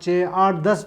6, 8, 10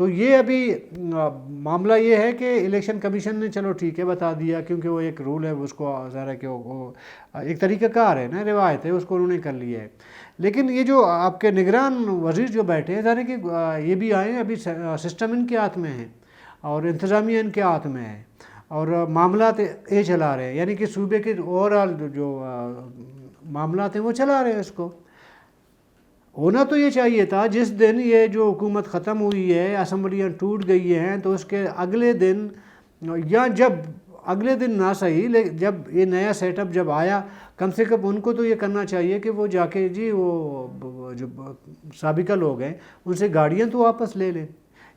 تو یہ ابھی معاملہ یہ ہے کہ الیکشن کمیشن نے چلو ٹھیک ہے بتا دیا، کیونکہ وہ ایک رول ہے، اس کو ظاہر ہے کہ وہ ایک طریقہ کار ہے نا، روایت ہے، اس کو انہوں نے کر لیا ہے۔ لیکن یہ جو آپ کے نگران وزیر جو بیٹھے ہیں، ظاہر ہے کہ یہ بھی آئے ہیں، ابھی سسٹم ان کے ہاتھ میں ہے اور انتظامیہ ان کے ہاتھ میں ہے اور معاملات یہ چلا رہے ہیں، یعنی کہ صوبے کے اوور آل جو معاملات ہیں وہ چلا رہے ہیں اس کو۔ ہونا تو یہ چاہیے تھا جس دن یہ جو حکومت ختم ہوئی ہے، اسمبلیاں ٹوٹ گئی ہیں، تو اس کے اگلے دن یا جب اگلے دن نہ صحیح، جب یہ نیا سیٹ اپ جب آیا، کم سے کم ان کو تو یہ کرنا چاہیے کہ وہ جا کے جی وہ جو سابقہ لوگ ہیں ان سے گاڑیاں تو واپس لے لیں۔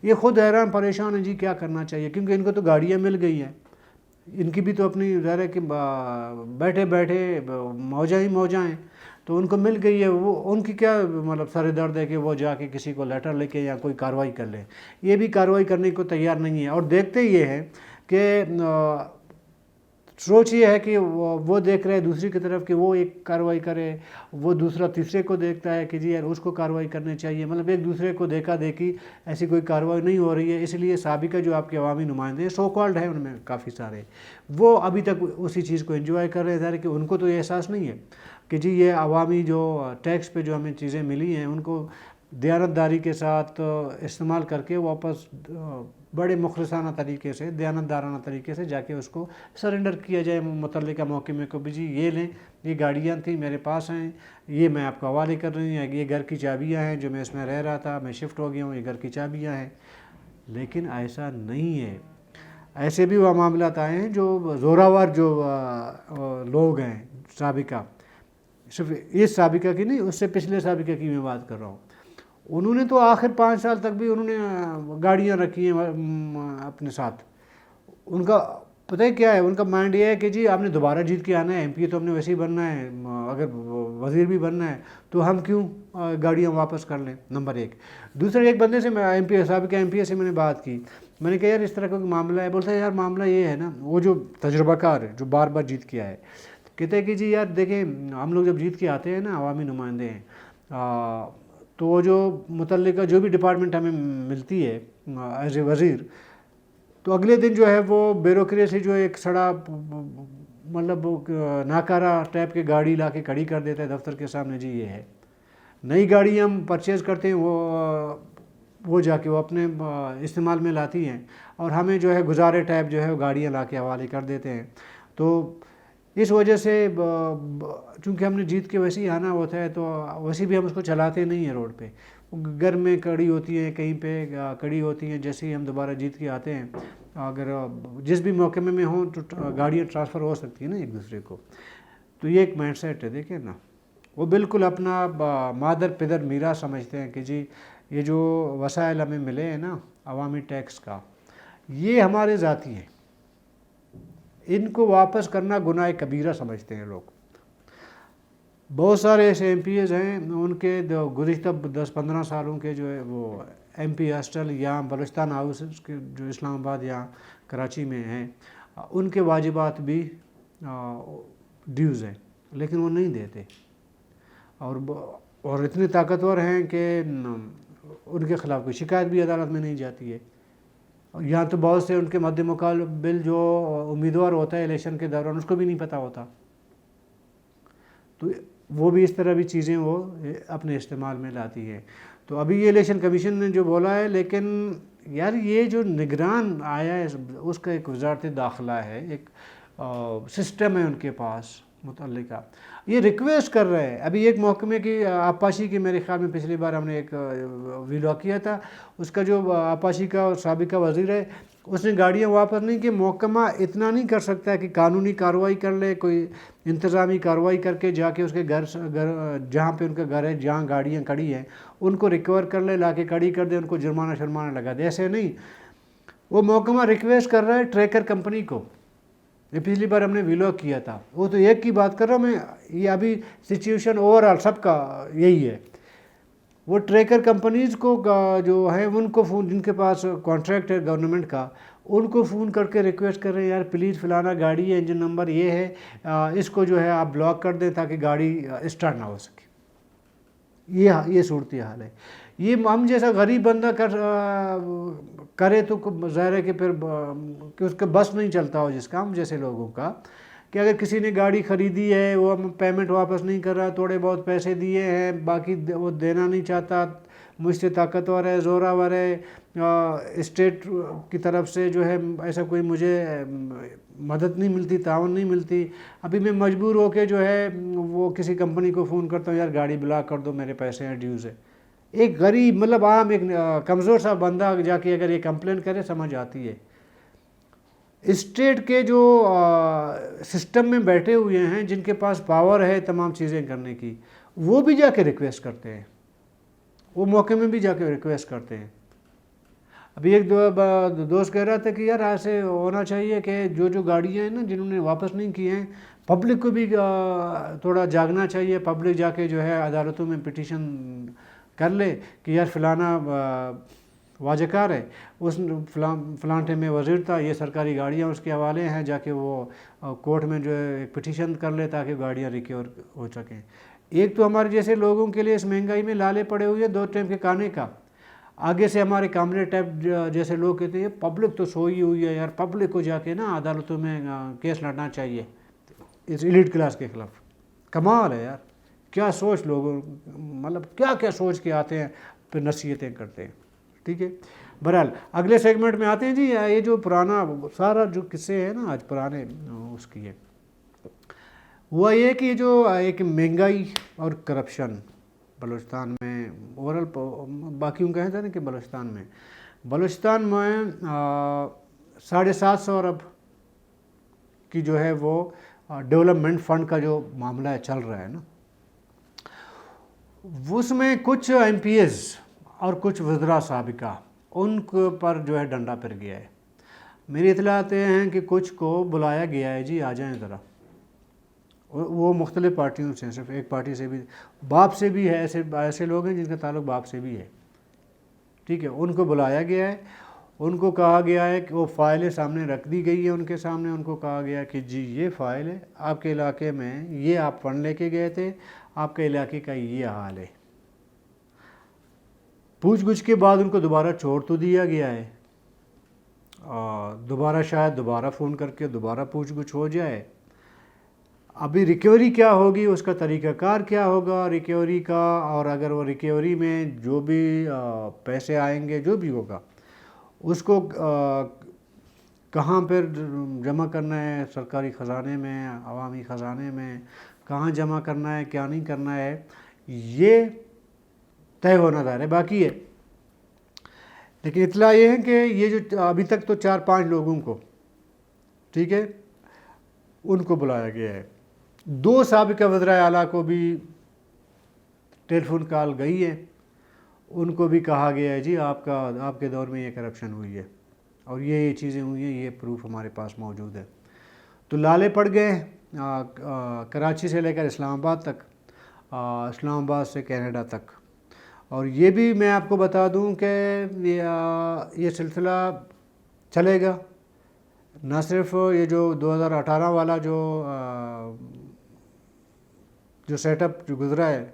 یہ خود حیران پریشان ہیں جی کیا کرنا چاہیے، کیونکہ ان کو تو گاڑیاں مل گئی ہیں، ان کی بھی تو اپنی ظاہر ہے کہ بیٹھے بیٹھے موجاں ہی موجاں ہیں، تو ان کو مل گئی ہے، وہ ان کی کیا مطلب سر درد ہے کہ وہ جا کے کسی کو لیٹر لے کے یا کوئی کارروائی کر لیں۔ یہ بھی کارروائی کرنے کو تیار نہیں ہے، اور دیکھتے یہ ہیں کہ سوچ یہ ہے کہ وہ دیکھ رہے دوسری کی طرف کہ وہ ایک کارروائی کرے، وہ دوسرا تیسرے کو دیکھتا ہے کہ جی یار اس کو کارروائی کرنی چاہیے، مطلب ایک دوسرے کو دیکھا دیکھی ایسی کوئی کارروائی نہیں ہو رہی ہے۔ اس لیے سابقہ جو آپ کے عوامی نمائندے ہیں، سو کالڈ ہیں، ان میں کافی سارے، وہ ابھی تک اسی چیز کو انجوائے کر رہے ہیں کہ ان کو تو یہ احساس نہیں ہے کہ جی یہ عوامی جو ٹیکس پہ جو ہمیں چیزیں ملی ہیں ان کو دیانتداری کے ساتھ استعمال کر کے واپس بڑے مخلصانہ طریقے سے، دیانتدارانہ طریقے سے جا کے اس کو سرنڈر کیا جائے متعلقہ محکمے کو، بھی جی یہ لیں، یہ گاڑیاں تھیں میرے پاس ہیں، یہ میں آپ کو حوالے کر رہی ہوں، یہ گھر کی چابیاں ہیں جو میں اس میں رہ رہا تھا، میں شفٹ ہو گیا ہوں، یہ گھر کی چابیاں ہیں۔ لیکن ایسا نہیں ہے، ایسے بھی وہ معاملات آئے ہیں جو زوراور جو لوگ ہیں سابقہ، صرف اس سابقہ کی نہیں، اس سے پچھلے سابقہ کی میں بات کر رہا ہوں، انہوں نے تو آخر 5 سال تک بھی انہوں نے گاڑیاں رکھی ہیں اپنے ساتھ۔ ان کا پتہ ہے کیا ہے، ان کا مائنڈ یہ ہے کہ جی آپ نے دوبارہ جیت کے آنا ہے، MP تو ہم نے ویسے ہی بننا ہے، اگر وزیر بھی بننا ہے تو ہم کیوں گاڑیاں واپس کر لیں، نمبر 1۔ دوسرے ایک بندے سے میں سابقہ MP سے میں نے بات کی، میں نے کہا یار اس طرح کا معاملہ ہے، بولتا ہے یار معاملہ یہ ہے نا، وہ جو تجربہ کار ہے جو بار بار جیت کے آئے، کہتے ہیں کہ جی یار دیکھیں ہم لوگ جب جیت کے آتے ہیں نا، عوامی نمائندے ہیں، تو وہ جو متعلقہ جو بھی ڈپارٹمنٹ ہمیں ملتی ہے ایز اے وزیر، تو اگلے دن جو ہے وہ بیوروکریسی جو ایک سڑا مطلب ناکارہ ٹائپ کی گاڑی لا کے کھڑی کر دیتا ہے دفتر کے سامنے، جی یہ ہے۔ نئی گاڑی ہم پرچیز کرتے ہیں، وہ جا کے وہ اپنے استعمال میں لاتی ہیں، اور ہمیں جو ہے گزارے ٹائپ جو ہے وہ گاڑیاں لا کے حوالے کر دیتے ہیں۔ تو اس وجہ سے چونکہ ہم نے جیت کے ویسے ہی آنا ہوتا ہے، تو ویسے بھی ہم اس کو چلاتے نہیں ہیں روڈ پہ، گھر میں کڑی ہوتی ہیں، کہیں پہ کڑی ہوتی ہیں، جیسے ہی ہم دوبارہ جیت کے آتے ہیں، اگر جس بھی محکمے میں ہوں تو گاڑیاں ٹرانسفر ہو سکتی ہیں نا ایک دوسرے کو۔ تو یہ ایک مائنڈ سیٹ ہے، دیکھیں نا، وہ بالکل اپنا مادر پدر میراث سمجھتے ہیں کہ جی یہ جو وسائل ہمیں ملے ہیں نا عوامی ٹیکس کا، یہ ہمارے ذاتی ہیں، ان کو واپس کرنا گناہ کبیرہ سمجھتے ہیں لوگ۔ بہت سارے ایسے MPs ہیں، ان کے گزشتہ 10-15 سالوں کے جو ہے وہ MP ہاسٹل یا بلوچستان ہاؤس کے جو اسلام آباد یا کراچی میں ہیں، ان کے واجبات بھی ڈیوز ہیں، لیکن وہ نہیں دیتے، اور اتنے طاقتور ہیں کہ ان کے خلاف کوئی شکایت بھی عدالت میں نہیں جاتی ہے۔ یہاں تو بہت سے ان کے مد مقابل جو امیدوار ہوتا ہے الیکشن کے دوران اس کو بھی نہیں پتہ ہوتا، تو وہ بھی اس طرح بھی چیزیں وہ اپنے استعمال میں لاتی ہے۔ تو ابھی یہ الیکشن کمیشن نے جو بولا ہے، لیکن یار یہ جو نگران آیا ہے اس کا ایک وزارت داخلہ ہے، ایک سسٹم ہے ان کے پاس متعلقہ، یہ ریکویسٹ کر رہے ہیں۔ ابھی ایک محکمے کی آبپاشی کی میرے خیال میں پچھلی بار ہم نے ایک ویڈیو کیا تھا، اس کا جو آبپاشی کا سابقہ وزیر ہے اس نے گاڑیاں واپس نہیں کی۔ محکمہ اتنا نہیں کر سکتا کہ قانونی کارروائی کر لے، کوئی انتظامی کارروائی کر کے جا کے اس کے گھر جہاں پہ ان کا گھر ہے، جہاں گاڑیاں کھڑی ہیں، ان کو ریکور کر لے، لا کے کھڑی کر دے، ان کو جرمانہ لگا دے، ایسے نہیں۔ وہ محکمہ ریکویسٹ کر رہا ہے ٹریکر کمپنی کو، یہ پچھلی بار ہم نے ویلوگ کیا تھا، وہ تو ایک کی بات کر رہا ہوں میں، یہ ابھی سچویشن اوور آل سب کا یہی ہے۔ وہ ٹریکر کمپنیز کو جو ہیں ان کو فون، جن کے پاس کانٹریکٹ ہے گورنمنٹ کا، ان کو فون کر کے ریکویسٹ کر رہے ہیں یار پلیز فلانا گاڑی ہے، انجن نمبر یہ ہے، اس کو جو ہے آپ بلاک کر دیں تاکہ گاڑی اسٹارٹ نہ ہو سکے۔ یہ صورتحال ہے۔ یہ ہم جیسا غریب بندہ کرے تو ظاہر ہے کہ پھر کہ اس کا بس نہیں چلتا ہو جس کا، ہم جیسے لوگوں کا، کہ اگر کسی نے گاڑی خریدی ہے، وہ پیمنٹ واپس نہیں کر رہا، تھوڑے بہت پیسے دیے ہیں، باقی وہ دینا نہیں چاہتا، مجھ سے طاقتور ہے، زوراور ہے، اسٹیٹ کی طرف سے جو ہے ایسا کوئی مجھے مدد نہیں ملتی، تعاون نہیں ملتی، ابھی میں مجبور ہو کے جو ہے وہ کسی کمپنی کو فون کرتا ہوں، یار گاڑی بلاک کر دو، میرے پیسے ہیں، ڈیوز ہے۔ ایک غریب مطلب عام ایک کمزور سا بندہ جا کے اگر یہ کمپلین کرے سمجھ آتی ہے۔ اسٹیٹ کے جو سسٹم میں بیٹھے ہوئے ہیں، جن کے پاس پاور ہے تمام چیزیں کرنے کی، وہ بھی جا کے ریکویسٹ کرتے ہیں، وہ موقع میں بھی جا کے ریکویسٹ کرتے ہیں۔ ابھی ایک دوست کہہ رہا تھا کہ یار ایسے ہونا چاہیے کہ جو گاڑیاں ہیں نا جنہوں نے واپس نہیں کی ہیں، پبلک کو بھی تھوڑا جاگنا چاہیے، پبلک جا کے جو ہے عدالتوں میں پٹیشن کر لے کہ یار فلانا واجہ کار ہے، اس فلاں ٹائم میں وزیر تھا، یہ سرکاری گاڑیاں اس کے حوالے ہیں، جا کے وہ کورٹ میں جو ہے پٹیشن کر لے تاکہ گاڑیاں ریکور ہو سکیں۔ ایک تو ہمارے جیسے لوگوں کے لیے اس مہنگائی میں لالے پڑے ہوئے 2 ٹائم کے کھانے کا، آگے سے ہمارے کامریڈ ٹائپ جیسے لوگ کہتے ہیں پبلک تو سوئی ہوئی ہے یار، پبلک کو جا کے نا عدالتوں میں کیس لڑنا چاہیے اس ایلیٹ کلاس کے خلاف۔ کمال ہے یار، کیا سوچ لوگوں، مطلب کیا کیا سوچ کے آتے ہیں پھر نصیحتیں کرتے ہیں۔ ٹھیک ہے، بہرحال اگلے سیگمنٹ میں آتے ہیں جی۔ یہ جو پرانا سارا جو قصے ہیں نا آج پرانے اس کی ہے، ہوا یہ کہ جو ایک مہنگائی اور کرپشن بلوچستان میں اوورل، باقیوں کہتے ہیں نا کہ بلوچستان میں 750 ارب کی جو ہے وہ ڈیولپمنٹ فنڈ کا جو معاملہ چل رہا ہے نا، اس میں کچھ ایم پی ایز اور کچھ وزراء سابقہ ان کے پر جو ہے ڈنڈا پھر گیا ہے۔ میری اطلاعات یہ ہیں کہ کچھ کو بلایا گیا ہے، جی آ جائیں ذرا، وہ مختلف پارٹیوں سے، صرف ایک پارٹی سے بھی، باپ سے بھی ہے، ایسے لوگ ہیں جن کا تعلق باپ سے بھی ہے۔ ٹھیک ہے، ان کو بلایا گیا ہے، ان کو کہا گیا ہے کہ وہ فائلیں سامنے رکھ دی گئی ہے ان کے سامنے، ان کو کہا گیا کہ جی یہ فائل ہے، آپ کے علاقے میں یہ آپ فنڈ لے کے گئے تھے، آپ کے علاقے کا یہ حال ہے۔ پوچھ گچھ کے بعد ان کو دوبارہ چھوڑ تو دیا گیا ہے، دوبارہ شاید دوبارہ فون کر کے دوبارہ پوچھ گچھ ہو جائے۔ ابھی ریکوری کیا ہوگی، اس کا طریقہ کار کیا ہوگا ریکوری کا، اور اگر وہ ریکوری میں جو بھی پیسے آئیں گے، جو بھی ہوگا، اس کو کہاں پر جمع کرنا ہے، سرکاری خزانے میں، عوامی خزانے میں کہاں جمع کرنا ہے، کیا نہیں کرنا ہے، یہ طے ہونا ظاہر ہے باقی ہے۔ لیکن اطلاع یہ ہے کہ یہ جو ابھی تک تو 4-5 لوگوں کو، ٹھیک ہے، ان کو بلایا گیا ہے۔ 2 سابقہ وزرائے اعلیٰ کو بھی ٹیلی فون کال گئی ہے، ان کو بھی کہا گیا ہے جی آپ کے دور میں یہ کرپشن ہوئی ہے اور یہ چیزیں ہوئی ہیں، یہ پروف ہمارے پاس موجود ہے۔ تو لالے پڑ گئے کراچی سے لے کر اسلام آباد تک، اسلام آباد سے کینیڈا تک۔ اور یہ بھی میں آپ کو بتا دوں کہ یہ سلسلہ چلے گا، نہ صرف یہ جو 2018 والا جو سیٹ اپ جو گزرا ہے،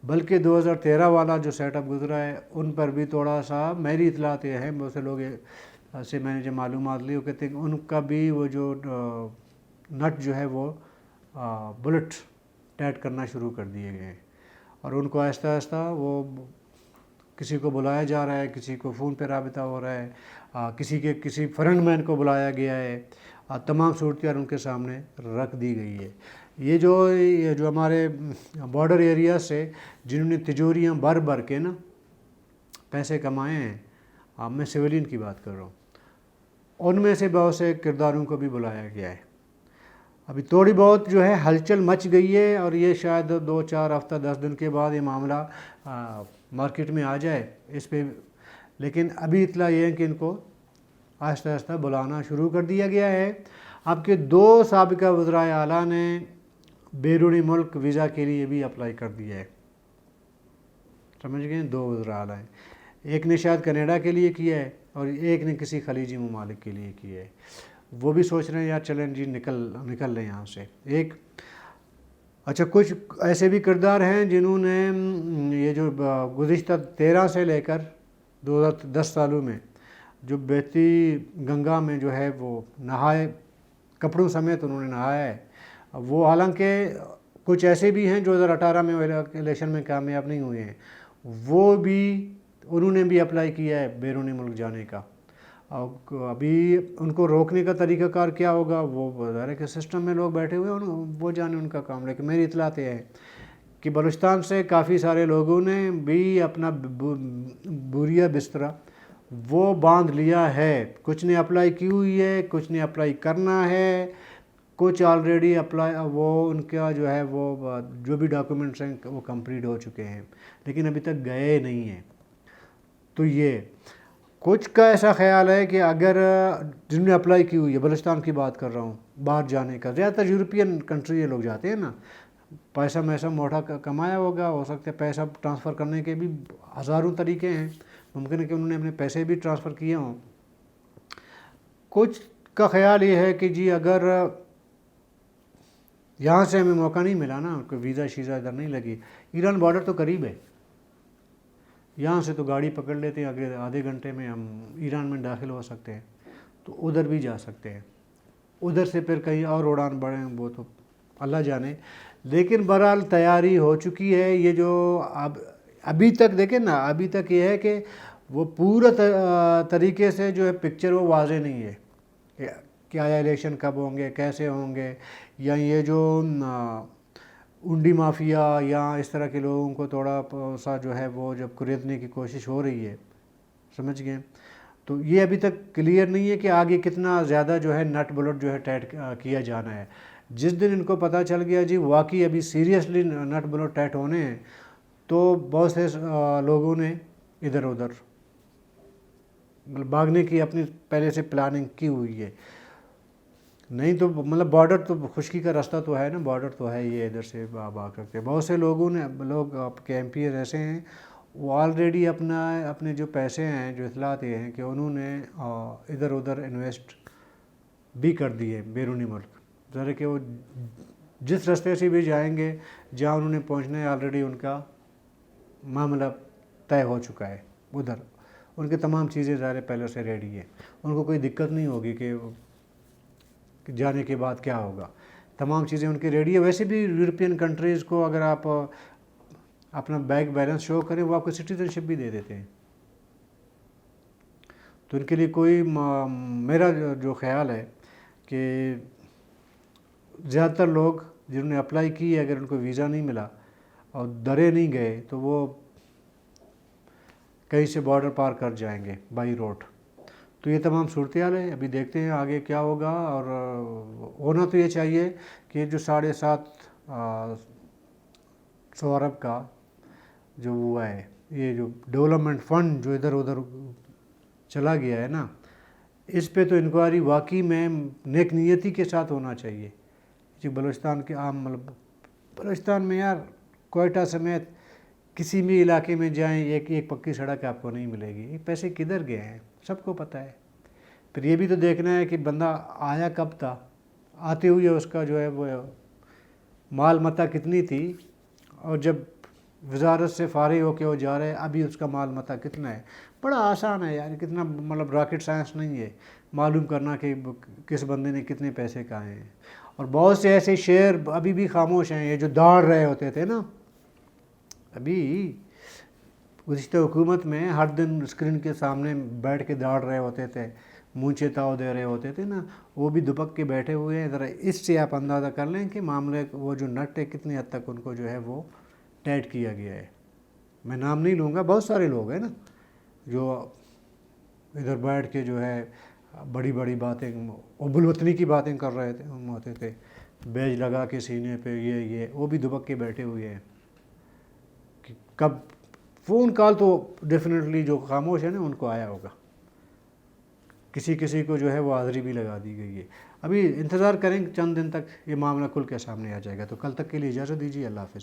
بلکہ 2013 والا جو سیٹ اپ گزرا ہے، ان پر بھی تھوڑا سا میری اطلاعات یہ ہیں، بہت سے لوگ سے میں نے جو معلومات لی، وہ کہتے ہیں کہ ان کا بھی وہ جو نٹ جو ہے وہ بلٹ ٹائٹ کرنا شروع کر دیے گئے ہیں، اور ان کو آہستہ آہستہ وہ کسی کو بلایا جا رہا ہے، کسی کو فون پہ رابطہ ہو رہا ہے، کسی فرنٹ مین کو بلایا گیا ہے، تمام صورتحال ان کے سامنے رکھ دی گئی ہے۔ یہ جو ہمارے بارڈر ایریا سے جنہوں نے تجوریاں بھر کے نا پیسے کمائے ہیں، میں سویلین کی بات کر رہا ہوں، ان میں سے بہت سے کرداروں کو بھی بلایا گیا ہے۔ ابھی تھوڑی بہت جو ہے ہلچل مچ گئی ہے، اور یہ شاید 2-4 ہفتہ 10 دن کے بعد یہ معاملہ مارکیٹ میں آ جائے اس پہ، لیکن ابھی اطلاع یہ ہے کہ ان کو آہستہ آہستہ بلانا شروع کر دیا گیا ہے۔ اب کے 2 سابقہ وزرائے اعلیٰ نے بیرونی ملک ویزا کے لیے بھی اپلائی کر دیا ہے، سمجھ گئے، 2 وزراء اعلیٰ ہیں، ایک نے شاید کینیڈا کے لیے کیا ہے اور ایک نے کسی خلیجی ممالک کے لیے کیا ہے۔ وہ بھی سوچ رہے ہیں یار چلیں جی نکل لیں یہاں سے۔ ایک اچھا، کچھ ایسے بھی کردار ہیں جنہوں نے یہ جو گزشتہ 13 سے لے کر 2010 سالوں میں جو بہتی گنگا میں جو ہے وہ نہائے، کپڑوں سمیت انہوں نے نہایا ہے، وہ حالانکہ کچھ ایسے بھی ہیں جو 2018 میں الیکشن میں کامیاب نہیں ہوئے ہیں، وہ بھی انہوں نے بھی اپلائی کیا ہے بیرونی ملک جانے کا۔ ابھی ان کو روکنے کا طریقہ کار کیا ہوگا، وہ ظاہر ہے کہ سسٹم میں لوگ بیٹھے ہوئے ہیں، وہ جانے ان کا کام، لیکن میری اطلاعات یہ ہے کہ بلوچستان سے کافی سارے لوگوں نے بھی اپنا بوریا بسترا وہ باندھ لیا ہے، کچھ نے اپلائی کی ہوئی ہے، کچھ نے اپلائی کرنا ہے، کچھ آلریڈی اپلائی وہ ان کا جو ہے وہ جو بھی ڈاکومنٹس ہیں وہ کمپلیٹ ہو چکے ہیں، لیکن ابھی تک گئے نہیں ہیں۔ تو یہ کچھ کا ایسا خیال ہے کہ اگر جن نے اپلائی کی ہوئی ہے، بلوچستان کی بات کر رہا ہوں، باہر جانے کا، زیادہ تر یورپین کنٹری یہ لوگ جاتے ہیں نا، پیسہ میسا موٹا کمایا ہوگا، ہو سکتا ہے پیسہ ٹرانسفر کرنے کے بھی ہزاروں طریقے ہیں، ممکن ہے کہ انہوں نے اپنے پیسے بھی ٹرانسفر کیے ہوں۔ کچھ کا خیال یہ ہے کہ جی اگر یہاں سے ہمیں موقع نہیں ملا نا، کوئی ویزا شیزا ادھر نہیں لگی، ایران بارڈر تو قریب ہے، یہاں سے تو گاڑی پکڑ لیتے ہیں، اگلے آدھے گھنٹے میں ہم ایران میں داخل ہو سکتے ہیں، تو ادھر بھی جا سکتے ہیں، ادھر سے پھر کہیں اور اڑان بڑھیں وہ تو اللہ جانے، لیکن بہرحال تیاری ہو چکی ہے۔ یہ جو ابھی تک دیکھیں نا، ابھی تک یہ ہے کہ وہ پورا طریقے سے جو ہے پکچر وہ واضح نہیں ہے کہ آیا الیکشن کب ہوں گے، کیسے ہوں گے، یا یہ جو انڈی مافیا یا اس طرح کے لوگوں کو تھوڑا سا جو ہے وہ جب خریدنے کی کوشش ہو رہی ہے، سمجھ گئے، تو یہ ابھی تک کلیئر نہیں ہے کہ آگے کتنا زیادہ جو ہے نٹ بلٹ جو ہے ٹائٹ کیا جانا ہے۔ جس دن ان کو پتہ چل گیا جی واقعی ابھی سیریسلی نٹ بلٹ ٹائٹ ہونے ہیں، تو بہت سے لوگوں نے ادھر ادھر بھاگنے کی اپنی پہلے سے پلاننگ کی ہوئی ہے، نہیں تو مطلب بارڈر تو خشکی کا راستہ تو ہے نا، بارڈر تو ہے، یہ ادھر سے بھاگ کرتے بہت سے لوگ آپ کے ایم پی ایز ایسے ہیں، وہ آلریڈی اپنے جو پیسے ہیں، جو اطلاعات یہ ہیں کہ انہوں نے ادھر ادھر انویسٹ بھی کر دیے بیرونی ملک، ذرا کہ وہ جس راستے سے بھی جائیں گے جہاں انہوں نے پہنچنا ہے، آلریڈی ان کا معاملہ طے ہو چکا ہے، ادھر ان کی تمام چیزیں ظاہر پہلے سے ریڈی ہیں، ان کو کوئی دقت نہیں ہوگی کہ جانے کے بعد کیا ہوگا، تمام چیزیں ان کی ریڈی ہے۔ ویسے بھی یورپین کنٹریز کو اگر آپ اپنا بینک بیلنس شو کریں، وہ آپ کو سٹیزن شپ بھی دے دیتے ہیں، تو ان کے لیے کوئی میرا جو خیال ہے کہ زیادہ تر لوگ جنہوں نے اپلائی کی ہے، اگر ان کو ویزا نہیں ملا اور درے نہیں گئے تو وہ کہیں سے بارڈر پار کر جائیں گے بائی روڈ۔ تو یہ تمام صورتحال ہے، ابھی دیکھتے ہیں آگے کیا ہوگا، اور ہونا تو یہ چاہیے کہ جو 750 ارب کا جو ہوا ہے، یہ جو ڈیولپمنٹ فنڈ جو ادھر ادھر چلا گیا ہے نا، اس پہ تو انکوائری واقعی میں نیک نیتی کے ساتھ ہونا چاہیے، جو بلوچستان کے عام مطلب بلوچستان میں یار کوئٹہ سمیت کسی بھی علاقے میں جائیں، ایک پکی سڑک آپ کو نہیں ملے گی، یہ پیسے کدھر گئے ہیں سب کو پتہ ہے۔ پھر یہ بھی تو دیکھنا ہے کہ بندہ آیا کب تھا، آتے ہوئے اس کا جو ہے وہ مال متاع کتنی تھی، اور جب وزارت سے فارغ ہو کے وہ جا رہے ہیں ابھی اس کا مال متاع کتنا ہے۔ بڑا آسان ہے یار، کتنا مطلب راکٹ سائنس نہیں ہے معلوم کرنا کہ کس بندے نے کتنے پیسے کھائے ہیں۔ اور بہت سے ایسے شعر ابھی بھی خاموش ہیں، یہ جو داڑ رہے ہوتے تھے نا، ابھی گزشتہ حکومت میں ہر دن اسکرین کے سامنے بیٹھ کے داڑ رہے ہوتے تھے، مونچھے تاؤ دے رہے ہوتے تھے نا، وہ بھی دبک کے بیٹھے ہوئے ہیں۔ ذرا اس سے آپ اندازہ کر لیں کہ معاملے وہ جو نٹ ہے کتنی حد تک ان کو جو ہے وہ ٹائٹ کیا گیا ہے۔ میں نام نہیں لوں گا، بہت سارے لوگ ہیں نا جو ادھر بیٹھ کے جو ہے بڑی بڑی باتیں، ابل وطنی کی باتیں کر رہے ہوتے تھے، بیج لگا کے سینے پہ، یہ وہ بھی دبک کے بیٹھے ہوئے ہیں کہ کب فون کال تو ڈیفینیٹلی جو خاموش ہے نا ان کو آیا ہوگا، کسی کو جو ہے وہ حاضری بھی لگا دی گئی ہے۔ ابھی انتظار کریں چند دن تک یہ معاملہ کھل کے سامنے آ جائے گا، تو کل تک کے لیے اجازت دیجیے، اللہ حافظ۔